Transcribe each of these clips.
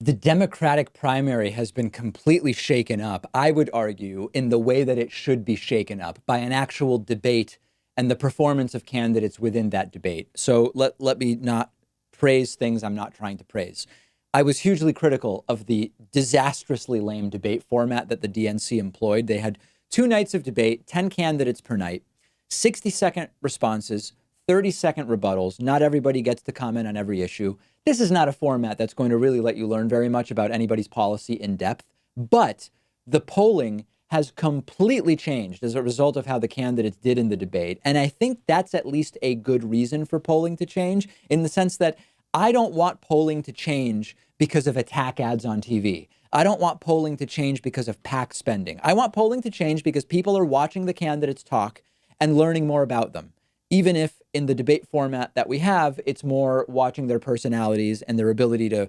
The Democratic primary has been completely shaken up, I would argue, in the way that it should be shaken up by an actual debate and the performance of candidates within that debate. So let me not praise things I'm not trying to praise. I was hugely critical of the disastrously lame debate format that the DNC employed. They had 2 nights of debate, 10 candidates per night, 60-second responses, 30-second rebuttals. Not everybody gets to comment on every issue. This is not a format that's going to really let you learn very much about anybody's policy in depth, but the polling has completely changed as a result of how the candidates did in the debate. And I think that's at least a good reason for polling to change, in the sense that I don't want polling to change because of attack ads on TV. I don't want polling to change because of PAC spending. I want polling to change because people are watching the candidates talk and learning more about them, even if in the debate format that we have, it's more watching their personalities and their ability to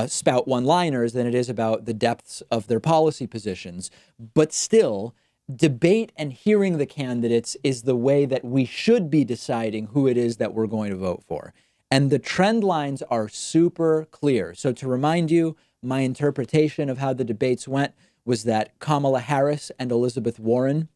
spout one-liners than it is about the depths of their policy positions. But still, debate and hearing the candidates is the way that we should be deciding who it is that we're going to vote for. And the trend lines are super clear. So to remind you, my interpretation of how the debates went was that Kamala Harris and Elizabeth Warren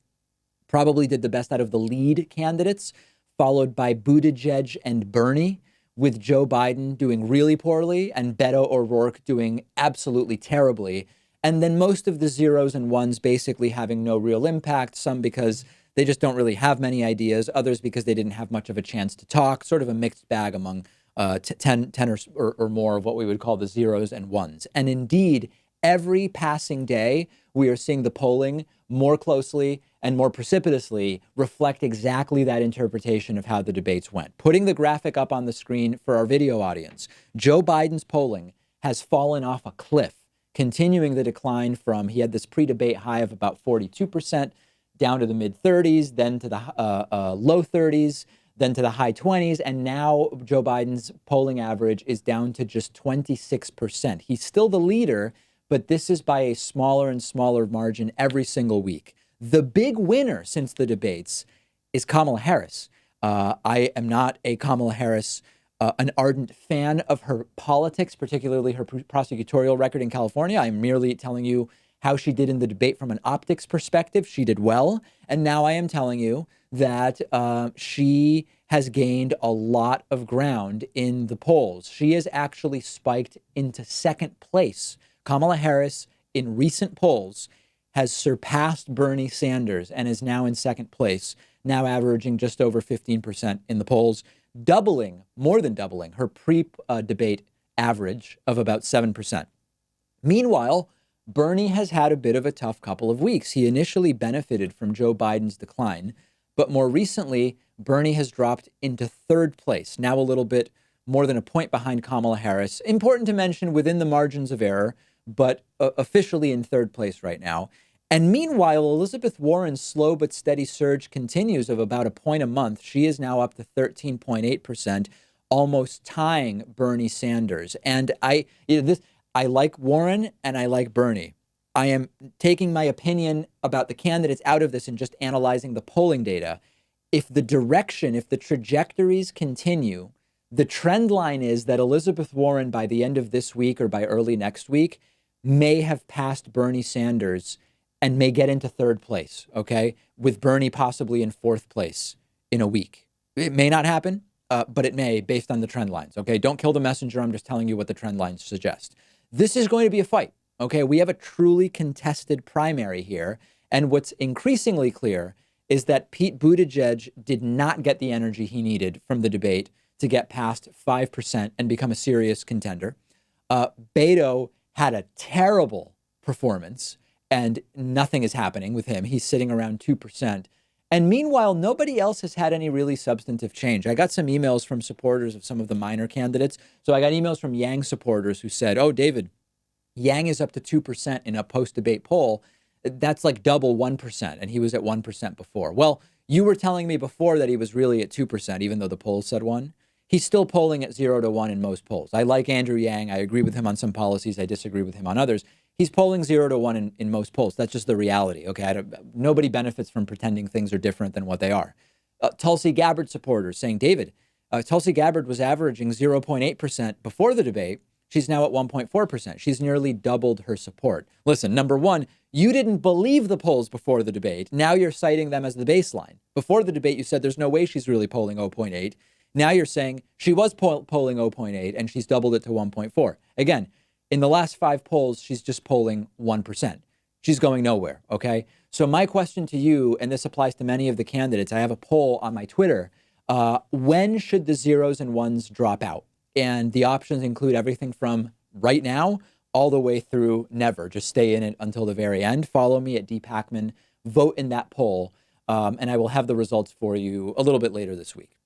probably did the best out of the lead candidates, followed by Buttigieg and Bernie, with Joe Biden doing really poorly and Beto O'Rourke doing absolutely terribly. And then most of the zeros and ones basically having no real impact, some because they just don't really have many ideas, others because they didn't have much of a chance to talk, sort of a mixed bag among 10 or more of what we would call the zeros and ones. And indeed, every passing day, we are seeing the polling more closely and more precipitously reflect exactly that interpretation of how the debates went. Putting the graphic up on the screen for our video audience, Joe Biden's polling has fallen off a cliff, continuing the decline from, he had this pre-debate high of about 42%, down to the mid-30s, then to the low 30s, then to the high 20s, and now Joe Biden's polling average is down to just 26%. He's still the leader, but this is by a smaller and smaller margin every single week. The big winner since the debates is Kamala Harris. I am not a Kamala Harris, an ardent fan of her politics, particularly her prosecutorial record in California. I'm merely telling you how she did in the debate from an optics perspective. She did well. And now I am telling you that she has gained a lot of ground in the polls. She has actually spiked into second place. Kamala Harris, in recent polls, has surpassed Bernie Sanders and is now in second place, now averaging just over 15% in the polls, doubling, more than doubling, her pre-debate average of about 7%. Meanwhile, Bernie has had a bit of a tough couple of weeks. He initially benefited from Joe Biden's decline, but more recently, Bernie has dropped into third place, now a little bit more than a point behind Kamala Harris. Important to mention within the margins of error, but officially in third place right now. And meanwhile, Elizabeth Warren's slow but steady surge continues of about a point a month. She is now up to 13.8%, almost tying Bernie Sanders. And I like Warren and I like Bernie. I am taking my opinion about the candidates out of this and just analyzing the polling data. If the trajectories continue, the trend line is that Elizabeth Warren, by the end of this week or by early next week, may have passed Bernie Sanders and may get into third place, okay, with Bernie possibly in fourth place in a week. It may not happen, but it may, based on the trend lines, okay? Don't kill the messenger. I'm just telling you what the trend lines suggest. This is going to be a fight, okay? We have a truly contested primary here, and what's increasingly clear is that Pete Buttigieg did not get the energy he needed from the debate to get past 5% and become a serious contender. Beto had a terrible performance, and nothing is happening with him. He's sitting around 2%. And meanwhile, nobody else has had any really substantive change. I got some emails from supporters of some of the minor candidates. So I got emails from Yang supporters who said, oh, David, Yang is up to 2% in a post-debate poll. That's like double 1%, and he was at 1% before. Well, you were telling me before that he was really at 2%, even though the polls said 1. He's still polling at 0 to 1 in most polls. I like Andrew Yang. I agree with him on some policies. I disagree with him on others. He's polling 0 to 1 in most polls. That's just the reality. Okay, nobody benefits from pretending things are different than what they are. Tulsi Gabbard supporters saying, David, Tulsi Gabbard was averaging 0.8% before the debate. She's now at 1.4%. She's nearly doubled her support. Listen, number one, you didn't believe the polls before the debate. Now you're citing them as the baseline. Before the debate, you said there's no way she's really polling 0.8. Now you're saying she was polling 0.8 and she's doubled it to 1.4. Again, in the last 5 polls, she's just polling 1%. She's going nowhere, okay? So my question to you, and this applies to many of the candidates, I have a poll on my Twitter. When should the zeros and ones drop out? And the options include everything from right now all the way through never. Just stay in it until the very end. Follow me at Pakman. Vote in that poll, and I will have the results for you a little bit later this week.